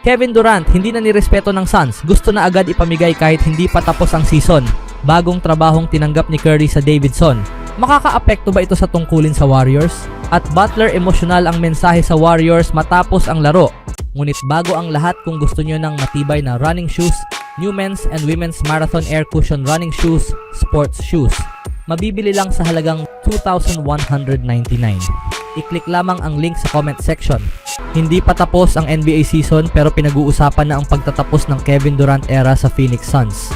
Kevin Durant hindi na nirespeto ng Suns, gusto na agad ipamigay kahit hindi pa tapos ang season. Bagong trabahong tinanggap ni Curry sa Davidson. Makakaapekto ba ito sa tungkulin sa Warriors? At Butler emosyonal ang mensahe sa Warriors matapos ang laro. Ngunit bago ang lahat, kung gusto nyo ng matibay na running shoes, new men's and women's marathon air cushion running shoes, sports shoes. Mabibili lang sa halagang $2,199. I-click lamang ang link sa comment section. Hindi pa tapos ang NBA season pero pinag-uusapan na ang pagtatapos ng Kevin Durant era sa Phoenix Suns.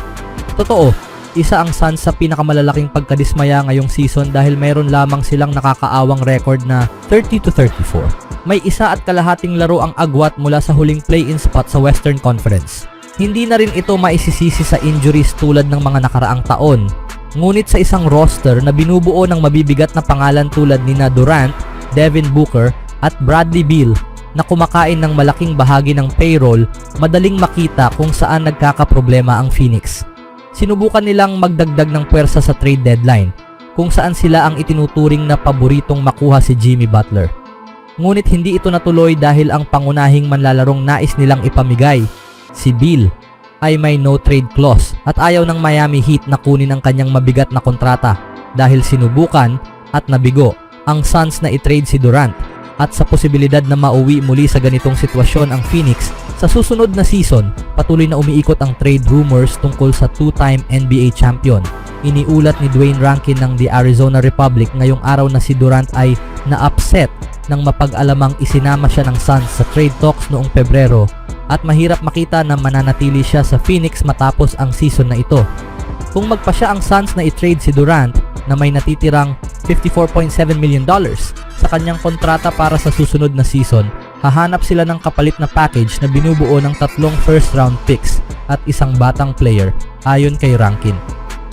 Totoo, isa ang Suns sa pinakamalalaking pagkadismaya ngayong season dahil mayroon lamang silang nakakaawang record na 30-34. May 1.5 laro ang agwat mula sa huling play-in spot sa Western Conference. Hindi na rin ito maisisisi sa injuries tulad ng mga nakaraang taon. Ngunit sa isang roster na binubuo ng mabibigat na pangalan tulad ni Durant, Devin Booker at Bradley Beal na kumakain ng malaking bahagi ng payroll, madaling makita kung saan nagkakaproblema ang Phoenix. Sinubukan nilang magdagdag ng puwersa sa trade deadline, kung saan sila ang itinuturing na paboritong makuha si Jimmy Butler. Ngunit hindi ito natuloy dahil ang pangunahing manlalarong nais nilang ipamigay, si Beal, ay may no trade clause at ayaw ng Miami Heat na kunin ang kanyang mabigat na kontrata dahil sinubukan at nabigo ang Suns na i-trade si Durant. At sa posibilidad na mauwi muli sa ganitong sitwasyon ang Phoenix, sa susunod na season, patuloy na umiikot ang trade rumors tungkol sa two-time NBA champion. Iniulat ni Dwayne Rankin ng The Arizona Republic ngayong araw na si Durant ay na-upset nang mapag-alamang isinama siya ng Suns sa trade talks noong Pebrero at mahirap makita na mananatili siya sa Phoenix matapos ang season na ito. Kung magpasya ang Suns na i-trade si Durant na may natitirang $54.7 million sa kanyang kontrata para sa susunod na season, hahanap sila ng kapalit na package na binubuo ng 3 first-round picks at isang batang player, ayon kay Rankin.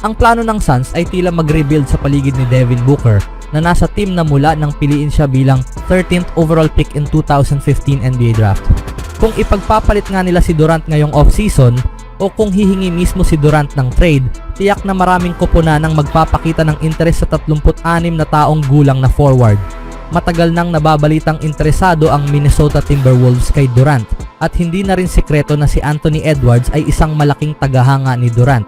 Ang plano ng Suns ay tila mag-rebuild sa paligid ni Devin Booker na nasa team na mula nang piliin siya bilang 13th overall pick in 2015 NBA draft. Kung ipagpapalit nga nila si Durant ngayong off-season o kung hihingi mismo si Durant ng trade, tiyak na maraming koponan ang magpapakita ng interes sa 36 na taong gulang na forward. Matagal nang nababalitang interesado ang Minnesota Timberwolves kay Durant at hindi na rin sekreto na si Anthony Edwards ay isang malaking tagahanga ni Durant.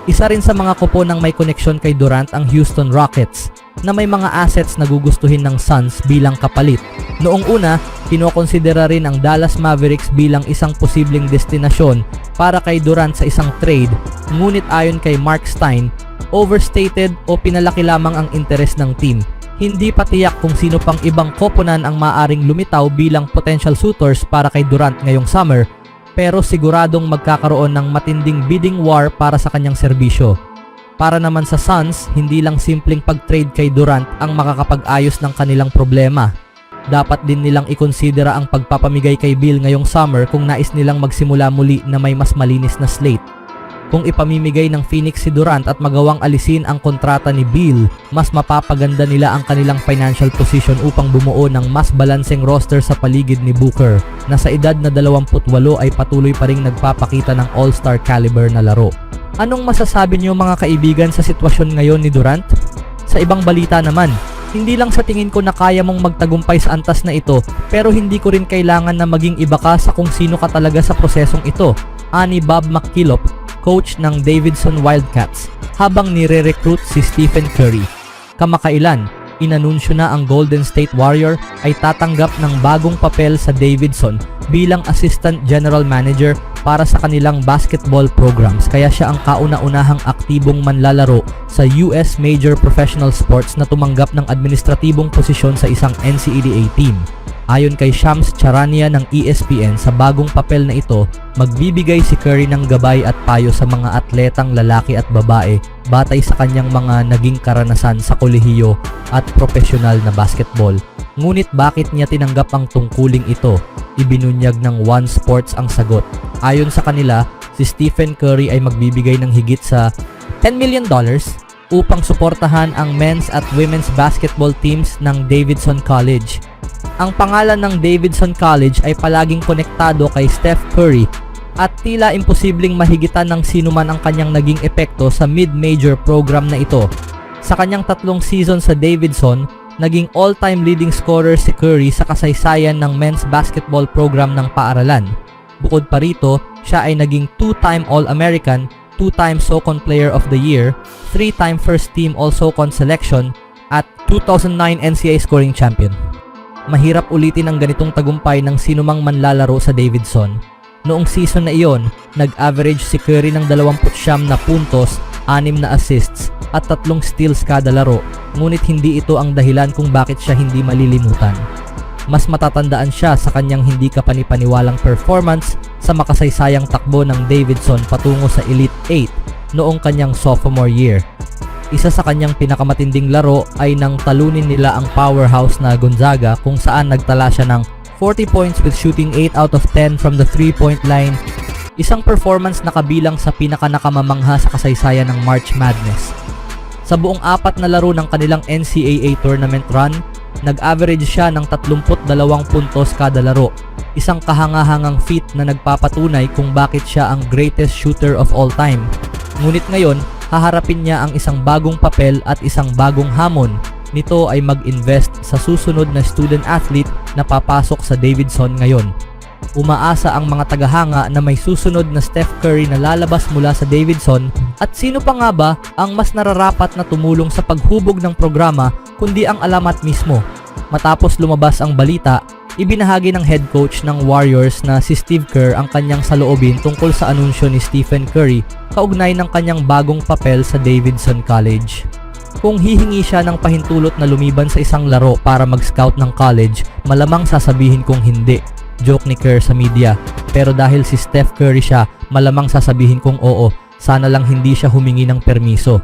Isa rin sa mga koponang may koneksyon kay Durant ang Houston Rockets na may mga assets na gugustuhin ng Suns bilang kapalit. Noong una, kinokonsidera rin ang Dallas Mavericks bilang isang posibleng destinasyon para kay Durant sa isang trade, ngunit ayon kay Mark Stein, overstated o pinalaki lamang ang interes ng team. Hindi pa tiyak kung sino pang ibang koponan ang maaring lumitaw bilang potential suitors para kay Durant ngayong summer, pero siguradong magkakaroon ng matinding bidding war para sa kanyang serbisyo. Para naman sa Suns, hindi lang simpleng pag-trade kay Durant ang makakapag-ayos ng kanilang problema. Dapat din nilang ikonsidera ang pagpapamigay kay Beal ngayong summer kung nais nilang magsimula muli na may mas malinis na slate. Kung ipamimigay ng Phoenix si Durant at magawang alisin ang kontrata ni Beal, mas mapapaganda nila ang kanilang financial position upang bumuo ng mas balanseng roster sa paligid ni Booker, na sa edad na 28 ay patuloy pa ring nagpapakita ng all-star caliber na laro. Anong masasabi niyo mga kaibigan sa sitwasyon ngayon ni Durant? Sa ibang balita naman, hindi lang sa tingin ko na kaya mong magtagumpay sa antas na ito, pero hindi ko rin kailangan na maging iba ka sa kung sino ka talaga sa prosesong ito, ani Bob McKillop, coach ng Davidson Wildcats, habang nire-recruit si Stephen Curry. Kamakailan, inanunsyo na ang Golden State Warrior ay tatanggap ng bagong papel sa Davidson bilang Assistant General Manager para sa kanilang basketball programs, kaya siya ang kauna-unahang aktibong manlalaro sa US Major Professional Sports na tumanggap ng administratibong posisyon sa isang NCAA team. Ayon kay Shams Charania ng ESPN, sa bagong papel na ito, magbibigay si Curry ng gabay at payo sa mga atletang lalaki at babae batay sa kanyang mga naging karanasan sa kolehiyo at profesional na basketball. Ngunit bakit niya tinanggap ang tungkuling ito? Ibinunyag ng One Sports ang sagot. Ayon sa kanila, si Stephen Curry ay magbibigay ng higit sa $10 million upang suportahan ang men's at women's basketball teams ng Davidson College. Ang pangalan ng Davidson College ay palaging konektado kay Steph Curry at tila imposibleng mahigitan ng sinuman ang kanyang naging epekto sa mid-major program na ito. Sa kanyang 3 season sa Davidson, naging all-time leading scorer si Curry sa kasaysayan ng men's basketball program ng paaralan. Bukod pa rito, siya ay naging 2-time All-American, 2-time SoCon Player of the Year, 3-time First Team All-SoCon Selection, at 2009 NCAA Scoring Champion. Mahirap ulitin ang ganitong tagumpay ng sinumang manlalaro sa Davidson. Noong season na iyon, nag-average si Curry ng 29 na puntos, 6 na assists, at 3 steals kada laro, ngunit hindi ito ang dahilan kung bakit siya hindi malilimutan. Mas matatandaan siya sa kanyang hindi kapanipaniwalang performance sa makasaysayang takbo ng Davidson patungo sa Elite 8 noong kanyang sophomore year. Isa sa kanyang pinakamatinding laro ay nang talunin nila ang powerhouse na Gonzaga kung saan nagtala siya ng 40 points with shooting 8 out of 10 from the 3-point line. Isang performance na kabilang sa pinakanakamamangha sa kasaysayan ng March Madness. Sa buong 4 na laro ng kanilang NCAA tournament run, nag-average siya ng 32 puntos kada laro. Isang kahangahangang feat na nagpapatunay kung bakit siya ang greatest shooter of all time. Ngunit ngayon, haharapin niya ang isang bagong papel at isang bagong hamon. Nito ay mag-invest sa susunod na student athlete na papasok sa Davidson ngayon. Umaasa ang mga tagahanga na may susunod na Steph Curry na lalabas mula sa Davidson, at sino pa nga ba ang mas nararapat na tumulong sa paghubog ng programa kundi ang alamat mismo. Matapos lumabas ang balita, ibinahagi ng head coach ng Warriors na si Steve Kerr ang kanyang saloobin tungkol sa anunsyo ni Stephen Curry kaugnay ng kanyang bagong papel sa Davidson College. Kung hihingi siya ng pahintulot na lumiban sa isang laro para mag-scout ng college, malamang sasabihin kong hindi. Joke ni Kerr sa media. Pero dahil si Steph Curry siya, malamang sasabihin kong oo. Sana lang hindi siya humingi ng permiso.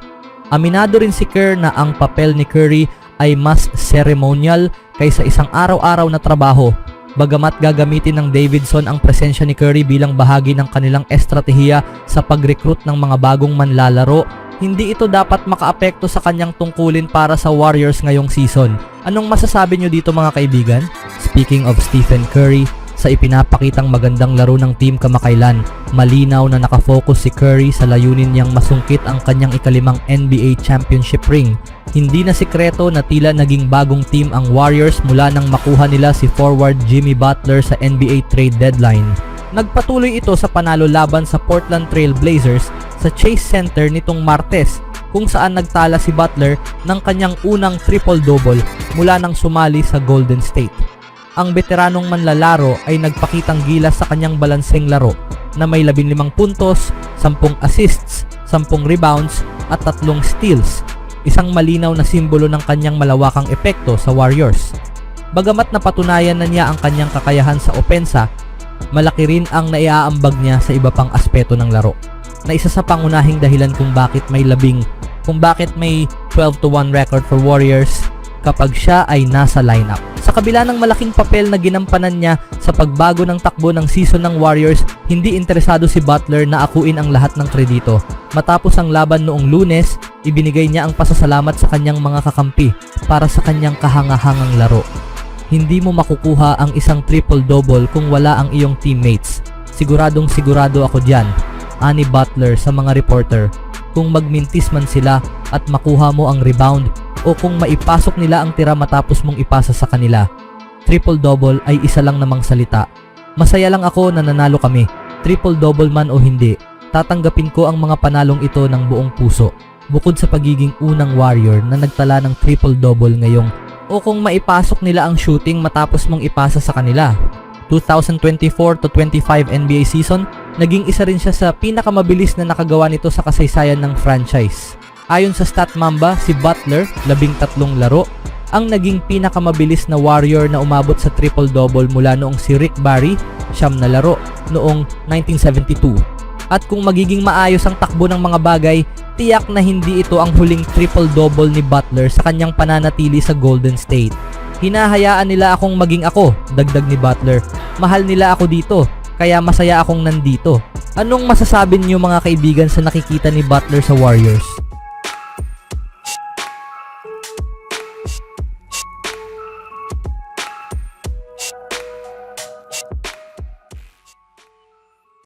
Aminado rin si Kerr na ang papel ni Curry ay mas ceremonial kaysa isang araw-araw na trabaho. Bagamat gagamitin ng Davidson ang presensya ni Curry bilang bahagi ng kanilang estratehiya sa pag-recruit ng mga bagong manlalaro, hindi ito dapat makaapekto sa kanyang tungkulin para sa Warriors ngayong season. Anong masasabi nyo dito mga kaibigan? Speaking of Stephen Curry, sa ipinapakitang magandang laro ng team kamakailan, malinaw na nakafocus si Curry sa layunin niyang masungkit ang kanyang ikalimang NBA championship ring. Hindi na sikreto na tila naging bagong team ang Warriors mula nang makuha nila si forward Jimmy Butler sa NBA trade deadline. Nagpatuloy ito sa panalo laban sa Portland Trail Blazers sa Chase Center nitong Martes, kung saan nagtala si Butler ng kanyang unang triple-double mula nang sumali sa Golden State. Ang veteranong manlalaro ay nagpakitang gilas sa kanyang balanseng laro na may 15 puntos, 10 assists, 10 rebounds at 3 steals, isang malinaw na simbolo ng kanyang malawakang epekto sa Warriors. Bagamat napatunayan na niya ang kanyang kakayahan sa opensa, malaki rin ang naiaambag niya sa iba pang aspeto ng laro, na isa sa pangunahing dahilan kung bakit may 12-1 record for Warriors kapag siya ay nasa lineup. Sa kabila ng malaking papel na ginampanan niya sa pagbago ng takbo ng season ng Warriors, hindi interesado si Butler na akuin ang lahat ng kredito. Matapos ang laban noong Lunes, ibinigay niya ang pasasalamat sa kanyang mga kakampi para sa kanyang kahangahangang laro. Hindi mo makukuha ang isang triple-double kung wala ang iyong teammates. Siguradong sigurado ako diyan, ani Butler sa mga reporter. Kung magmintis man sila at makuha mo ang rebound, o kung maipasok nila ang tira matapos mong ipasa sa kanila. Triple-double ay isa lang namang salita. Masaya lang ako na nanalo kami. Triple-double man o hindi, tatanggapin ko ang mga panalong ito ng buong puso. Bukod sa pagiging unang Warrior na nagtala ng triple-double ngayong, o kung maipasok nila ang shooting matapos mong ipasa sa kanila. 2024-25 NBA season, naging isa rin siya sa pinakamabilis na nakagawa nito sa kasaysayan ng franchise. Ayon sa StatMamba, si Butler, 13 laro, ang naging pinakamabilis na Warrior na umabot sa triple-double mula noong si Rick Barry, 9 na laro, noong 1972. At kung magiging maayos ang takbo ng mga bagay, tiyak na hindi ito ang huling triple-double ni Butler sa kanyang pananatili sa Golden State. Hinahayaan nila akong maging ako, dagdag ni Butler. Mahal nila ako dito, kaya masaya akong nandito. Anong masasabi niyo mga kaibigan sa nakikita ni Butler sa Warriors?